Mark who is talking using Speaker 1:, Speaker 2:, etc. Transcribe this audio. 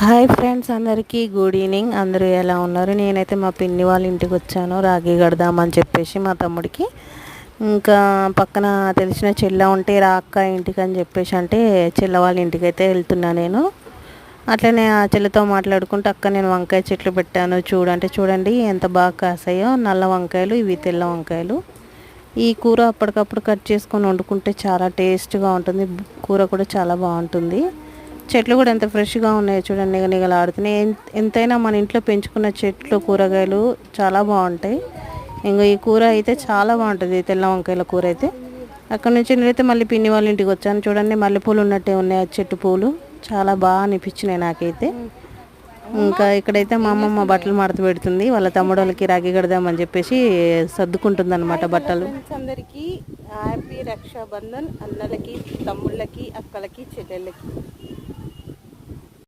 Speaker 1: Hi friends, అందరికీ good evening. అందరూ ఎలా ఉన్నారు? నేనైతే మా పిన్ని వాళ్ళ ఇంటికి వచ్చాను రాఖీ కడదామని చెప్పేసి మా తమ్ముడికి. ఇంకా పక్కన తెలిసిన చెల్ల ఉంటే రా అక్క ఇంటికి అని చెప్పేసి అంటే చెల్ల వాళ్ళ ఇంటికి అయితే వెళ్తున్నా నేను. అట్లనే ఆ చెల్లెతో మాట్లాడుకుంటూ అక్క నేను వంకాయ చెట్లు పెట్టాను చూడంటే చూడండి ఎంత బాగా కాసాయో. నల్ల వంకాయలు, ఇవి తెల్ల వంకాయలు. ఈ కూర అప్పటికప్పుడు కట్ చేసుకొని వండుకుంటే చాలా టేస్ట్గా ఉంటుంది. కూర కూడా చాలా బాగుంటుంది. చెట్లు కూడా ఎంత ఫ్రెష్గా ఉన్నాయో చూడండి, నిగనిగలాడుతున్నాయి. ఎంతైనా మన ఇంట్లో పెంచుకున్న చెట్లు కూరగాయలు చాలా బాగుంటాయి. ఇంకా ఈ కూర అయితే చాలా బాగుంటుంది, తెల్ల వంకాయల కూర అయితే. అక్కడ నుంచి నేనైతే మళ్ళీ పిన్ని వాళ్ళ ఇంటికి వచ్చాను. చూడండి మల్లెపూలు ఉన్నట్టే ఉన్నాయి ఆ చెట్టు పూలు, చాలా బాగా అనిపించినాయి నాకైతే. ఇంకా ఇక్కడైతే మా అమ్మమ్మ బట్టలు మడత పెడుతుంది, వాళ్ళ తమ్ముడు వాళ్ళకి రాఖీ కడదామని చెప్పేసి సర్దుకుంటుంది అనమాట బట్టలు. అందరికీ హ్యాపీ రక్షాబంధన్, అన్నలకి, తమ్ముళ్ళకి, అక్కలకి, చెల్లెళ్ళకి.